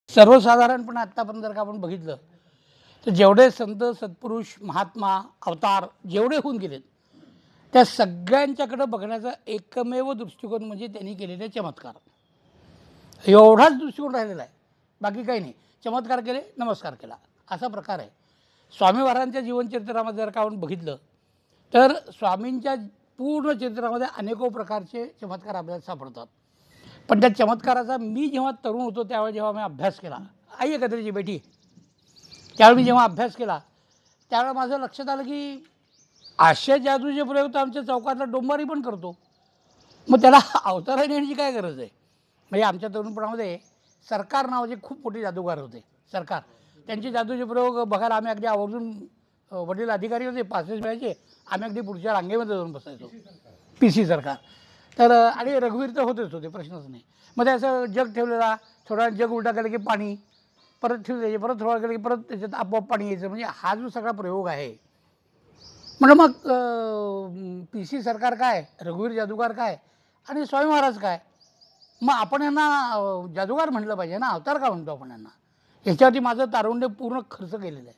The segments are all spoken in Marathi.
सर्वसाधारणपणे आत्तापर्यंत जर का आपण बघितलं तर जेवढे संत सत्पुरुष महात्मा अवतार जेवढे होऊन गेलेत त्या सगळ्यांच्याकडे बघण्याचा एकमेव दृष्टिकोन म्हणजे त्यांनी केलेले चमत्कार. एवढाच दृष्टिकोन राहिलेला आहे, बाकी काही नाही. चमत्कार केले, नमस्कार केला, असा प्रकार आहे. स्वामी महाराजांच्या जीवनचरित्रामध्ये जर का आपण बघितलं तर स्वामींच्या पूर्ण चरित्रामध्ये अनेको प्रकारचे चमत्कार आपल्याला सापडतात. पण त्या चमत्काराचा मी जेव्हा तरुण होतो त्यावेळी जेव्हा मी अभ्यास केला, आई एकत्रीची बेटी, त्यावेळी मी जेव्हा अभ्यास केला त्यावेळेला माझं लक्षात आलं की असे जादूचे प्रयोग तर आमच्या चौकातला डोंबारी पण करतो, मग त्याला अवतार येण्याची काय गरज आहे. म्हणजे आमच्या तरुणपणामध्ये सरकार नावाचे खूप मोठे जादूगार होते. सरकार त्यांचे जादूचे प्रयोग बघायला आम्ही अगदी आवर्जून, वडील अधिकारी होते, पासेस मिळायचे, आम्ही अगदी पुढच्या रांगेमध्ये जाऊन बसायचो. PC सरकार तर, आणि रघुवीर तर होते, प्रश्नच नाही. मग ते असं जग ठेवलेला, थोडा जग उलटा केलं की पाणी, परत ठेवून द्यायचे, परत थोडा केलं की परत त्याच्यात आपोआप पाणी यायचं. म्हणजे हा जो सगळा प्रयोग आहे, म्हणजे मग PC सरकार काय, रघुवीर जादूगार काय आणि स्वामी महाराज काय. मग आपण यांना जादूगार म्हटलं पाहिजे ना, अवतार का म्हणतो आपण यांना. याच्यावरती माझं तारुण्य पूर्ण खर्च केलेलं आहे.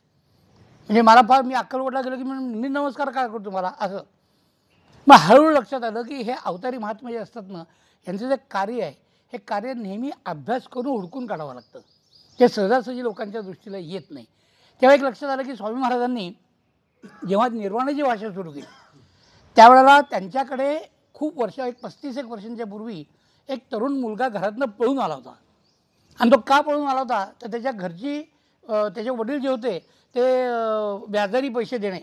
म्हणजे मला फार, मी अक्कलकोटला गेलो की मी नमस्कार काय करतो मला असं. मग हळूहळू लक्षात आलं की हे अवतारी महात्मा जे असतात ना, यांचं जे कार्य आहे, हे कार्य नेहमी अभ्यास करून हुडकून काढावं लागतं. ते सहजासहजी लोकांच्या दृष्टीला येत नाही. तेव्हा एक लक्षात आलं की स्वामी महाराजांनी जेव्हा निर्वाणाची भाषा सुरू केली त्यावेळेला त्यांच्याकडे खूप वर्ष, एक 35 वर्षांच्या पूर्वी एक तरुण मुलगा घरातनं पळून आला होता. आणि तो का पळून आला होता तर त्याच्या घरची, त्याचे वडील जे होते ते व्याजारी पैसे देणे,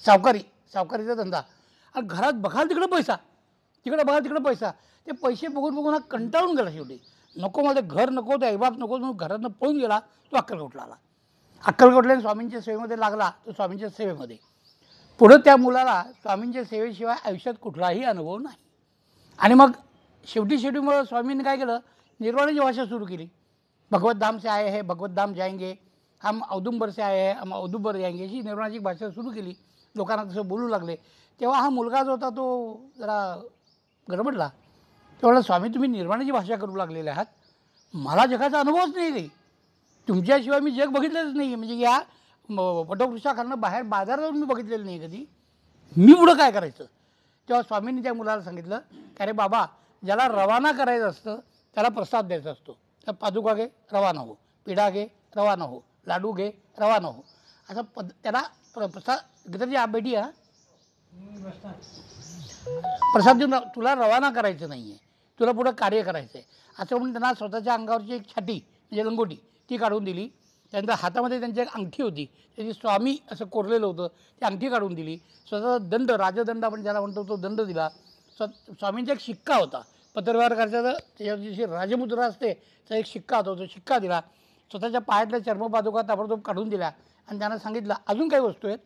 सावकारीचा धंदा, आणि घरात बघाल तिकडं पैसा, तिकडं बघाल तिकडं पैसा. ते पैसे बघून बघून हा कंटाळून गेला. शेवटी नको, मला घर नको, ते आईबाप नको, म्हणून घरातनं पळून गेला. तो अक्कलकोटला आला. अक्कलकोटला स्वामींच्या सेवेमध्ये लागला. तो स्वामींच्या सेवेमध्ये पुढं त्या मुलाला स्वामींच्या सेवेशिवाय आयुष्यात कुठलाही अनुभव नाही. आणि मग शेवटी मग स्वामींनी काय केलं, निर्वाणाची भाषा सुरू केली. भगवत धाम से आए हैं, भगवत धाम जाएंगे, हम औदुंबर से आए हैं, हम औदुंबर जाएंगे, अशी निर्वाणाची भाषा सुरू केली. लोकांना तसं बोलू लागले. तेव्हा हा मुलगा जो होता तो जरा गडबडला. तेव्हा स्वामी, तुम्ही निर्वाणाची भाषा करू लागलेले आहात, मला जगाचा अनुभवच नाही काही, तुमच्याशिवाय मी जग बघितलेलंच नाही. म्हणजे या वटवृक्षाखालनं बाहेर बाजारात जाऊन मी बघितलेलं नाही कधी, मी पुढं काय करायचं. तेव्हा स्वामींनी त्या मुलाला सांगितलं की अरे बाबा, ज्याला रवाना करायचं असतं त्याला प्रसाद द्यायचा असतो. तर पादुका घे, रवाना हो, पिढा घे, रवाना हो, लाडू घे, रवाना हो, असं त्याला प्रसाद गीताची बेटी हा प्रसाद देऊन तुला रवाना करायचं नाही आहे, तुला पुढं कार्य करायचं आहे असं म्हणून त्यांना स्वतःच्या अंगावरची एक छाटी म्हणजे लंगोटी ती काढून दिली. त्यानंतर हातामध्ये त्यांची एक अंगठी होती, त्याची स्वामी असं कोरलेलं होतं, ती अंगठी काढून दिली. स्वतःचा दंड, राजदंड आपण ज्याला म्हणतो तो दंड दिला. स्वामींचा एक शिक्का होता, पत्रव्यवहार करायचा, त्याच्यावरची जी राजमुद्रा असते त्याचा एक शिक्का होता, तो शिक्का दिला. स्वतःच्या पायातल्या चर्मपादुका ताबडतोब काढून दिल्या आणि त्यांना सांगितलं अजून काही वस्तू आहेत.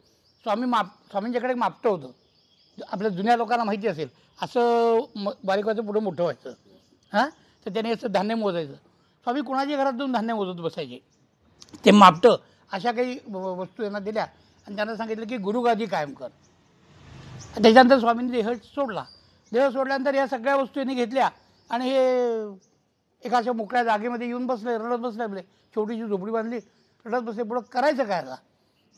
स्वामींच्याकडे एक मापटं होतं, आपल्या जुन्या लोकांना माहिती असेल, असं बारीक व्हायचं, पुढं मोठं व्हायचं. हां, तर त्याने असं धान्य मोजायचं. स्वामी कुणाच्या घरात जाऊन धान्य मोजत बसायचे. ते मापटं अशा काही वस्तू यांना दिल्या आणि त्यांना सांगितलं की गुरुगादी कायम कर. त्याच्यानंतर स्वामींनी देह सोडला. देह सोडल्यानंतर या सगळ्या वस्तू यांनी घेतल्या आणि हे एका अशा मोकळ्या जागेमध्ये येऊन बसले, रडत बसले. आपले छोटीशी झोपडी बांधली, रडत बसले. पुढं करायचं काय आता.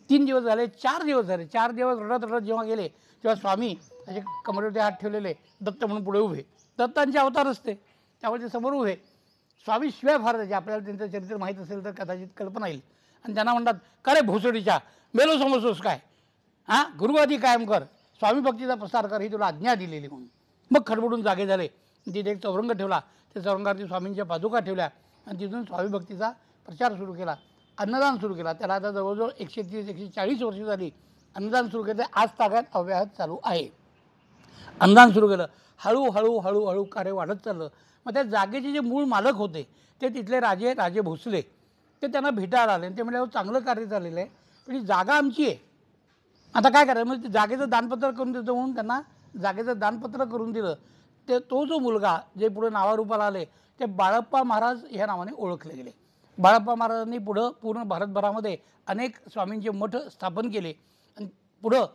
3 दिवस झाले, 4 दिवस झाले. 4 दिवस रडत जेव्हा गेले तेव्हा स्वामी असे कमरेवरती हात ठेवलेले, दत्त म्हणून पुढे उभे. दत्तांचे अवतार असते त्यामुळे ते समोर उभे. स्वामी शिवाय फार त्याचे, आपल्याला त्यांचं चरित्र माहीत असेल तर कदाचित कल्पना येईल. आणि त्यांना म्हणतात का रे भोसडीच्या, मेलो समजतोस काय, हां, गुरुवादी कायम कर, स्वामी भक्तीचा प्रसार कर, ही तुला आज्ञा दिलेली म्हणून. मग खडबडून जागे झाले. तिथे एक चौरंग ठेवला, त्या चौरंगावरती स्वामींच्या पादुका ठेवल्या आणि तिथून स्वामी भक्तीचा प्रचार सुरू केला. अन्नदान सुरू केला. त्याला आता जवळजवळ 130-140 वर्ष झाली अन्नदान सुरू केलं. आज तागात अव्याहत चालू आहे. अन्नदान सुरू केलं. हळूहळू कार्य वाढत चाललं. मग त्या जागेचे जे मूळ मालक होते ते तिथले राजे भोसले, ते त्यांना भेटायला आले. ते म्हणजे चांगलं कार्य चाललेलं आहे, पण ही जागा आमची आहे, आता काय करायचं. म्हणजे जागेचं दानपत्र करून देतो म्हणून त्यांना जागेचं दानपत्र करून दिलं. ते तो जो मुलगा जे पुढे नावारूपाला आले ते बाळप्पा महाराज ह्या नावाने ओळखले गेले. बाळप्पा महाराजांनी पुढं पूर्ण भारतभरामध्ये अनेक स्वामींचे मठ स्थापन केले. आणि पुढं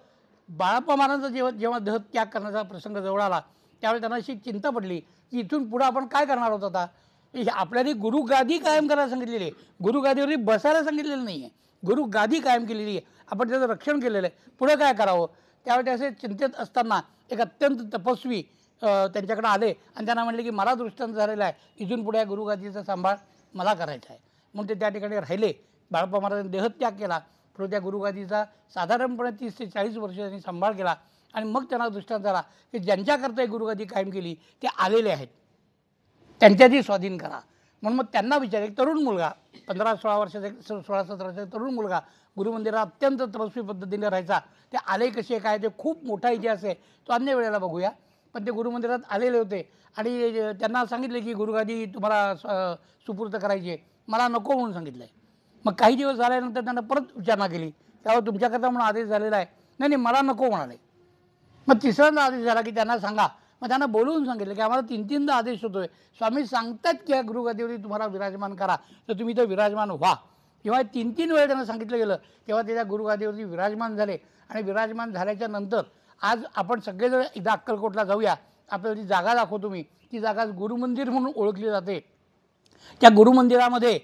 बाळप्पा महाराजांचा जेव्हा देहत्याग करण्याचा प्रसंग जवळ आला त्यावेळी त्यांना अशी चिंता पडली की इथून पुढं आपण काय करणार आहोत. आता आपल्याला गुरुगादी कायम करायला सांगितलेली आहे, गुरुगादीवरती बसायला सांगितलेलं नाही आहे. गुरुगादी कायम केलेली आहे, आपण त्याचं रक्षण केलेलं आहे. पुढं काय करावं त्यावेळी असे चिंतेत असताना एक अत्यंत तपस्वी त्यांच्याकडे आले आणि त्यांना म्हणले की मला दृष्टांत झालेला आहे, इथून पुढे या गुरुगादीचा सांभाळ मला करायचा आहे. म्हणून ते त्या ठिकाणी राहिले. बाळप्पा महाराजांनी देहत्याग केला. पुढे त्या गुरुगादीचा साधारणपणे 30 ते 40 वर्ष त्यांनी सांभाळ केला. आणि मग त्यांना दृष्टांत झाला की ज्यांच्याकरता गुरुगादी कायम केली ते आलेले आहेत, त्यांच्यातही स्वाधीन करा. म्हणून मग त्यांना विचार, एक तरुण मुलगा 15-16 वर्षाचा 16-17 वर्षाचा तरुण मुलगा गुरुमंदिरात अत्यंत तपस्वी पद्धतीने राहायचा. ते आले कसे काय ते खूप मोठा इतिहास आहे, तो अन्य वेळेला बघूया. पण ते गुरुमंदिरात आलेले होते आणि त्यांना सांगितले की गुरुगादी तुम्हाला सुपूर्द करायची आहे. मला नको म्हणून सांगितलं आहे. मग काही दिवस झाल्यानंतर त्यांना परत विचारणा केली, त्यावर तुमच्याकरता म्हणून आदेश झालेला आहे. नाही नाही मला नको म्हणाले. मग तिसऱ्यांदा आदेश झाला की त्यांना सांगा. मग त्यांना बोलवून सांगितलं की आम्हाला 3-3दा आदेश होतोय, स्वामी सांगतात की या गुरुगादीवरती तुम्हाला विराजमान करा, तर तुम्ही तर विराजमान व्हा. जेव्हा 3-3 वेळा त्यांना सांगितलं गेलं तेव्हा ते त्या गुरुगादीवरती विराजमान झाले. आणि विराजमान झाल्याच्या नंतर आज आपण सगळेजण एकदा अक्कलकोटला जाऊया. आपल्याला ती जागा दाखवतो मी. ती जागा गुरुमंदिर म्हणून ओळखली जाते. त्या गुरुमंदिरामध्ये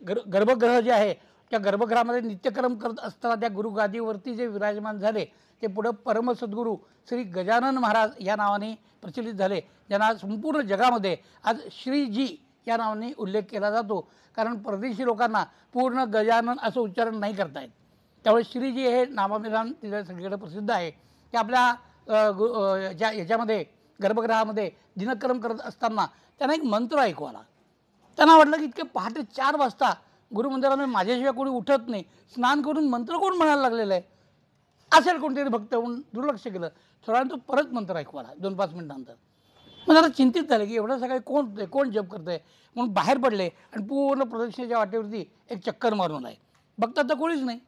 गर्भगृह जे आहे, त्या गर्भगृहामध्ये नित्यक्रम करत असताना त्या गुरुगादीवरती जे विराजमान झाले ते पुढं परमसद्गुरू श्री गजानन महाराज या नावाने प्रचलित झाले, ज्यांना संपूर्ण जगामध्ये आज श्रीजी या नावाने उल्लेख केला जातो. कारण परदेशी लोकांना पूर्ण गजानन असं उच्चारण नाही करता येत. त्यामुळे श्रीजी हे नामाभिधान तिथे सगळीकडे प्रसिद्ध आहे. ते आपल्या याच्यामध्ये गर्भगृहामध्ये दिनक्रम करत असताना त्यांना एक मंत्र ऐकू आला. त्यांना वाटलं की इतके पहाटे 4 वाजता गुरुमंदिरामध्ये माझ्याशिवाय कोणी उठत नाही, स्नान करून मंत्र कोण म्हणायला लागलेलं आहे, असेल कोणतरी भक्त म्हणून दुर्लक्ष केलं. थोड्या तो परत मंत्र ऐकू आला 2-5 मिनिटांनंतर. मग जरा चिंतित झाले की एवढं सकाळी कोण जप करतं आहे. म्हणून बाहेर पडले आणि पूर्ण प्रदक्षिणेच्या वाटेवरती एक चक्कर मारून आले. बघतात तर कोणीच नाही.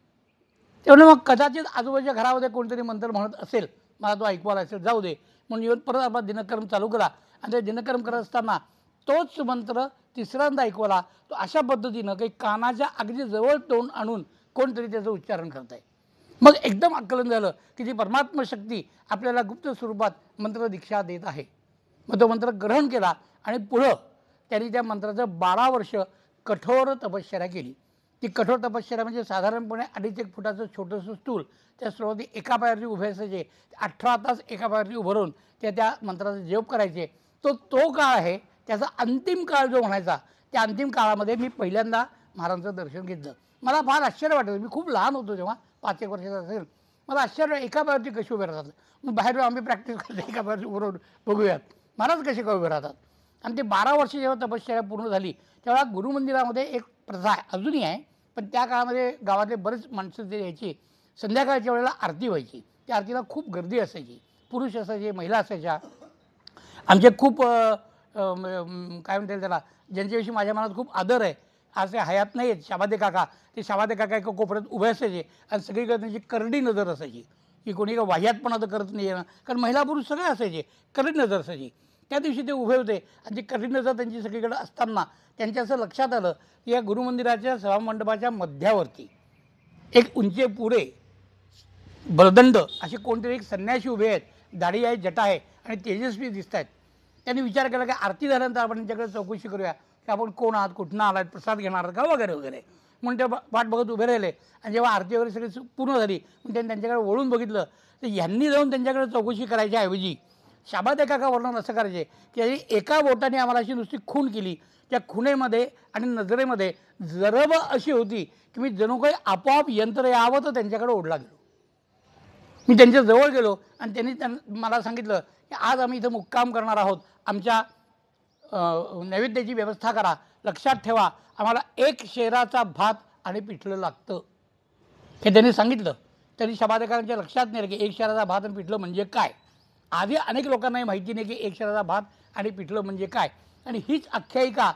तेवढं मग कदाचित आजूबाजूच्या घरामध्ये कोणतरी मंत्र म्हणत असेल, मला तो ऐकू आला असेल, जाऊ दे म्हणून येऊन परत आपला दिनक्रम चालू केला. आणि ते दिनक्रम करत असताना तोच मंत्र तिसऱ्यांदा ऐकू आला. तो अशा पद्धतीनं काही कानाच्या अगदी जवळ तोंड आणून कोणतरी त्याचं उच्चारण करत आहे. मग एकदम आकलन झालं की ती परमात्मा शक्ती आपल्याला गुप्त स्वरूपात मंत्र दीक्षा देत आहे. मग तो मंत्र ग्रहण केला आणि पुढं त्यांनी त्या मंत्राचं 12 वर्ष कठोर तपश्चर्या केली. ती कठोर तपश्चर्या म्हणजे साधारणपणे 2.5-1 फुटाचं छोटंसं स्टूल, त्या स्टूलवरती एका पायावरती उभे असायचे. 18 तास एका पायावरती उभं राहून त्या मंत्राचा जप करायचे. तो काळ आहे त्याचा अंतिम काळ जो म्हणायचा. त्या अंतिम काळामध्ये मी पहिल्यांदा महाराजांचं दर्शन घेतलं. मला फार आश्चर्य वाटतं. मी खूप लहान होतो तेव्हा, 5-1 वर्षाचा असेल. मला आश्चर्य, एका पायावरती कशी उभे राहतात. मग बाहेर आम्ही प्रॅक्टिस करतो, एका पायावरती उभं राहून बघूयात महाराज कसे काय उभे राहतात. आणि ते 12 वर्ष जेव्हा तपश्चर्या पूर्ण झाली तेव्हा गुरुमंदिरामध्ये एक प्रथा आहे, अजूनही आहे, पण त्या काळामध्ये गावातले बरेच माणसं ते यायची. संध्याकाळच्या वेळेला आरती व्हायची. त्या आरतीला खूप गर्दी असायची, पुरुष असायचे, महिला असायच्या. आमचे खूप काय म्हणता येईल त्याला, ज्यांच्याविषयी माझ्या मनात खूप आदर आहे, असे हयात नाही आहेत, शाबादे काका. ते शाबादे काका एका कोपऱ्यात उभे असायचे आणि सगळीकडे त्यांची करडी नजर असायची की कोणी का वाह्यातपणा तर करत नाही आहे, कारण महिला पुरुष सगळे असायचे, करडी नजर असायची. त्या दिवशी ते उभे होते आणि ती करडी नजर त्यांची सगळीकडे असताना त्यांच्या असं लक्षात आलं की या गुरुमंदिराच्या सभामंडपाच्या मध्यावरती एक उंचे पुरे बलदंड असे कोणतरी एक संन्यासी उभे आहेत, दाढी आहे, जटा आहे आणि तेजस्वी दिसत आहेत. त्यांनी विचार केला की आरती झाल्यानंतर आपण त्यांच्याकडे चौकशी करूया की आपण कोण आहात, कुठनं आलात, प्रसाद घेणार आहात का वगैरे वगैरे. म्हणून ते वाट बघत उभे राहिले. आणि जेव्हा आरती वगैरे सगळी पूर्ण झाली मग त्यांनी त्यांच्याकडे वळून बघितलं तर यांनी जाऊन त्यांच्याकडे चौकशी करायच्या ऐवजी शाबादे काका वर्णन असं करायचे की एका बोटाने आम्हाला अशी नुसती खूण केली. त्या खुणेमध्ये आणि नजरेमध्ये जरब अशी होती की मी जणू काही आपोआप यंत्र यावं तर त्यांच्याकडे ओढला गेलो. मी त्यांच्या जवळ गेलो आणि त्यांनी मला सांगितलं की आज आम्ही इथं मुक्काम करणार आहोत, आमच्या नैवेद्याची व्यवस्था करा. लक्षात ठेवा आम्हाला 1 शेराचा भात आणि पिठलं लागतं, हे त्यांनी सांगितलं. त्यांनी शबादेकारांच्या लक्षात नाही की 1 शेराचा भात आणि पिठलं म्हणजे काय. आधी अनेक लोकांनाही माहिती नाही की 1 शेराचा भात आणि पिठलं म्हणजे काय. आणि हीच आख्यायिका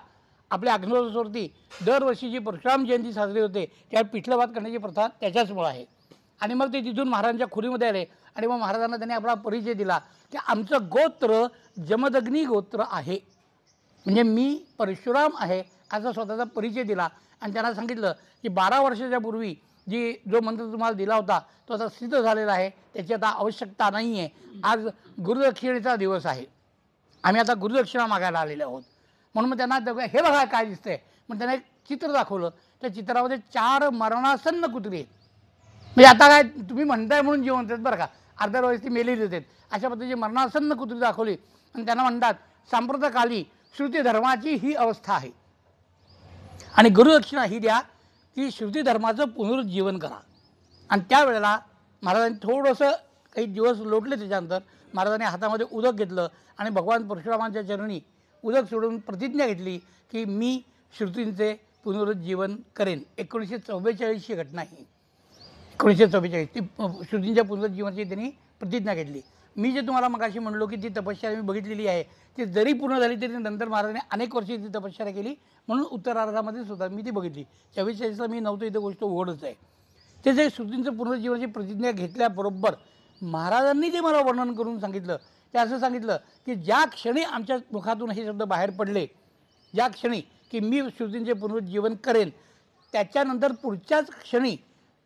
आपल्या अग्निहोत्रावरती दरवर्षी जी परशुराम जयंती साजरी होते त्यावर पिठलं भात करण्याची प्रथा त्याच्याचमुळं आहे. आणि मग ते तिथून महाराजांच्या खुरीमध्ये आले आणि मग महाराजांना त्यांनी आपला परिचय दिला की आमचं गोत्र जमदग्नी गोत्र आहे, म्हणजे मी परशुराम आहे असा स्वतःचा परिचय दिला. आणि त्यांना सांगितलं की 12 वर्षाच्या पूर्वी जो मंत्र तुम्हाला दिला होता तो आता सिद्ध झालेला आहे, त्याची आता आवश्यकता नाही आहे. आज गुरुदक्षिणेचा दिवस आहे, आम्ही आता गुरुदक्षिणा मागायला आलेले आहोत. म्हणून मग त्यांना हे बघा काय दिसतंय, मग त्यांना एक चित्र दाखवलं. त्या चित्रामध्ये 4 मरणासन्न कुत्री आहेत. म्हणजे आता काय तुम्ही म्हणताय म्हणून जिवंत आहेत बरं का, अर्ध्या वेळेस ती मेलेली आहेत. अशा पद्धतीची मरणासन्न कुत्री दाखवली आणि त्यांना म्हणतात सांप्रतकाली श्रुती धर्माची ही अवस्था आहे आणि गुरुदक्षिणा ही द्या की श्रुती धर्माचं पुनरुज्जीवन करा. आणि त्यावेळेला महाराजांनी थोडंसं काही दिवस लोटले. त्याच्यानंतर महाराजांनी हातामध्ये उदक घेतलं आणि भगवान परशुरामांच्या चरणी उदक सोडून प्रतिज्ञा घेतली की मी श्रुतींचे पुनरुज्जीवन करेन. 1944 ही घटना आहे. 1944 ती श्रुतींच्या पुनरुज्जीवनाची त्यांनी प्रतिज्ञा घेतली. मी जे तुम्हाला मगाशी म्हणलो की ती तपश्चर्या मी बघितलेली आहे, ती जरी पूर्ण झाली तरी नंतर महाराजांनी अनेक वर्षी ती तपश्चर्या केली म्हणून उत्तरार्धामध्ये सुद्धा मी ती बघितली. 44ला मी नव्हतो, इथं गोष्ट उघडच आहे. ते जे श्रुतींचं पुनरुज्जीवनाची प्रतिज्ञा घेतल्याबरोबर महाराजांनी जे मला वर्णन करून सांगितलं ते असं सांगितलं की ज्या क्षणी आमच्या मुखातून हे शब्द बाहेर पडले, ज्या क्षणी की मी श्रुतींचे पुनरुज्जीवन करेन, त्याच्यानंतर पुढच्याच क्षणी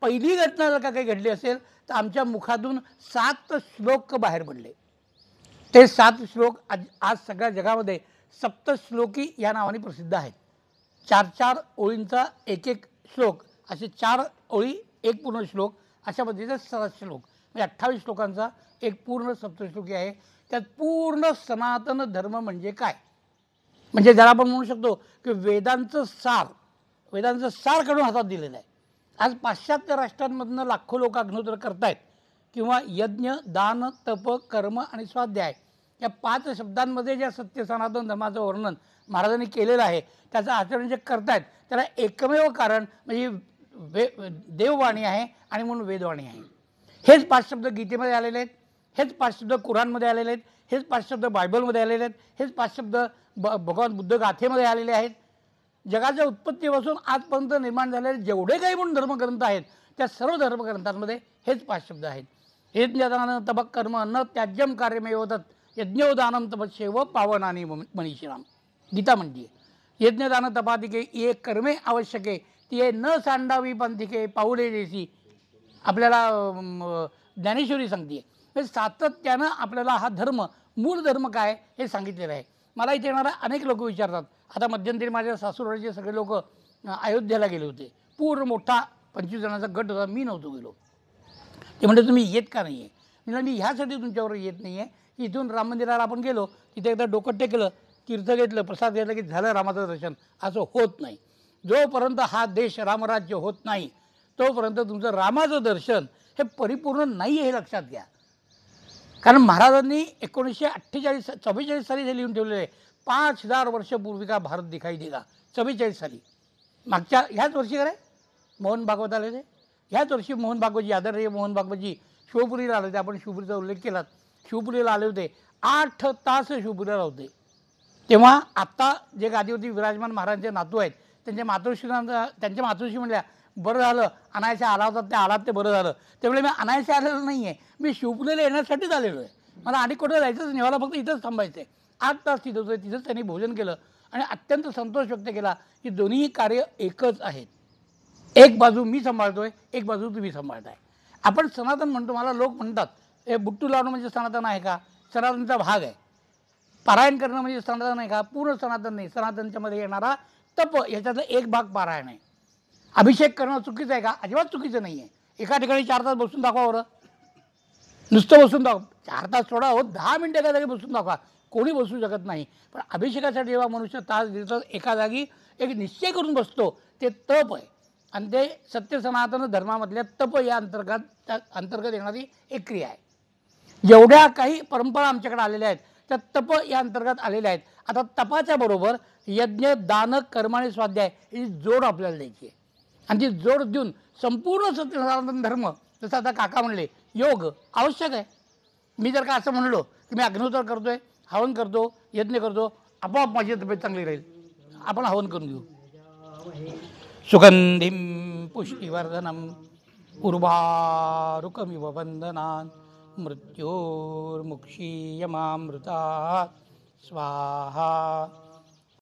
पहिली घटना जर का काही घडली असेल तर आमच्या मुखातून 7 श्लोक बाहेर पडले. ते 7 श्लोक आज सगळ्या जगामध्ये सप्तश्लोकी या नावाने प्रसिद्ध आहेत. 4-4 ओळींचा एक श्लोक, असे 4 ओळी एक पूर्ण श्लोक, अशा पद्धतीचे 7 श्लोक, म्हणजे 28 श्लोकांचा एक पूर्ण सप्तश्लोकी आहे. त्यात पूर्ण सनातन धर्म म्हणजे काय, म्हणजे ज्याला आपण म्हणू शकतो की वेदांचं सार काढून हातात दिलेलं आहे. आज पाश्चात्य राष्ट्रांमधनं लाखो लोक अग्निहोत्र करतायत किंवा यज्ञ, दान, तप, कर्म आणि स्वाध्याय या 5 शब्दांमध्ये ज्या सत्य सनातन धर्माचं वर्णन महाराजांनी केलेलं आहे त्याचं आचरण जे करतायत त्याला एकमेव कारण म्हणजे देववाणी आहे आणि म्हणून वेदवाणी आहे. हेच 5 शब्द गीतेमध्ये आलेले आहेत, हेच 5 शब्द कुराणमध्ये आलेले आहेत, हेच 5 शब्द बायबलमध्ये आलेले आहेत, हेच 5 शब्द भगवान बुद्ध गाथेमध्ये आलेले आहेत. जगाच्या उत्पत्तीपासून आजपर्यंत निर्माण झालेले जेवढे काही म्हणून धर्मग्रंथ आहेत त्या सर्व धर्मग्रंथांमध्ये हेच 5 शब्द आहेत. यज्ञदान तपः कर्म न त्याज्यम कार्यमेव तत् यज्ञोदानम तपस्येव पावनानी मनीषिणाम. गीता म्हणते यज्ञदान तपाधिके ये कर्मे आवश्यके ती न सांडावी पंथिके पाऊले देसी. आपल्याला ज्ञानेश्वरी सांगते. सातत्यानं आपल्याला हा धर्म, मूळ धर्म काय हे सांगितलेलं आहे. मला इथे येणारा अनेक लोक विचारतात. आता मध्यंतरी माझ्या सासूरवाडीचे सगळे लोक अयोध्येला गेले होते. पूर्ण मोठा 25 जणांचा गट होता, मी नव्हतो गेलो. ते म्हणते तुम्ही येत का नाही आहे. म्हणजे मी ह्यासाठी तुमच्यावर येत नाही आहे की इथून राम मंदिराला आपण गेलो, तिथे एकदा डोकं टेकलं, तीर्थ घेतलं, प्रसाद घेतलं की झालं रामाचं दर्शन. असं होत नाही. जोपर्यंत हा देश रामराज्य होत नाही तोपर्यंत तुमचं रामाचं दर्शन हे परिपूर्ण नाही हे लक्षात घ्या. कारण महाराजांनी 1944 साली हे लिहून ठेवलेलं आहे. 5000 वर्षपूर्वी का भारत दिखाई देगा. 44 साली, मागच्या ह्याच वर्षी काय मोहन भागवत आले ते, ह्याच वर्षी मोहन भागवतजी, आदरणीय मोहन भागवतजी शिवपुरीला आले होते. आपण शिवपुरीचा उल्लेख केला. शिवपुरीला आले होते, 8 तास शिवपुरीला होते. तेव्हा आत्ता जे गादीवरती विराजमान महाराजांचे नातू आहेत त्यांच्या मातोश्री म्हणल्या बरं झालं अनायसे आला होता, ते आलात ते बरं झालं. त्यामुळे मी अनायसे आलेलो नाही आहे, मी शिवपुरीला येण्यासाठीच आलेलो आहे. मला आणि कुठं जायचंच नाही, मला फक्त इथंच थांबायचं आहे. 8 तास तिथं होते. तिथंच त्यांनी भोजन केलं आणि अत्यंत संतोष व्यक्त केला की दोन्ही कार्य एकच आहेत. एक बाजू मी सांभाळतोय, एक बाजू तुम्ही सांभाळताय. आपण सनातन म्हणतो. मला लोक म्हणतात हे बुट्टू लावणं म्हणजे सनातन आहे का. सनातनचा भाग आहे. पारायण करणं म्हणजे सनातन आहे का. पूर्ण सनातन नाही. सनातनच्या मध्ये येणारा तप याच्यातला एक भाग पारायण आहे. अभिषेक करणं चुकीचं आहे का. अजिबात चुकीचं नाही आहे. एका ठिकाणी 4 तास बसून दाखवा बरं, नुसतं बसून दाखवा. 4 तास सोडा हो, 10 मिनिटं एका जागी बसून दाखवा. कोणी बसू शकत नाही. पण अभिषेकासाठी जेव्हा मनुष्य तास दीड तास एका जागी एक निश्चय करून बसतो ते तप आहे. आणि ते सत्य सनातन धर्मामधल्या तप या अंतर्गत येणारी एक क्रिया आहे. जेवढ्या काही परंपरा आमच्याकडे आलेल्या आहेत त्या तप या अंतर्गत आलेल्या आहेत. आता तपाच्या बरोबर यज्ञ, दान, कर्म आणि स्वाध्याय ही जोड आपल्याला द्यायची आहे. आणि ती जोड देऊन संपूर्ण सत्य सनातन धर्म, जसं आता काका म्हणले योग आवश्यक आहे. मी जर का असं म्हणलो की मी अग्निहोत्र करतोय, हवन करतो, यज्ञ करतो, आपोआप माझी तब्येत चांगली राहील. आपण हवन करून घेऊ. सुगंधिं पुष्टिवर्धनम उर्वारुकमिव वंदनान् मृत्योर्मुक्षीयमामृतात् स्वाहा.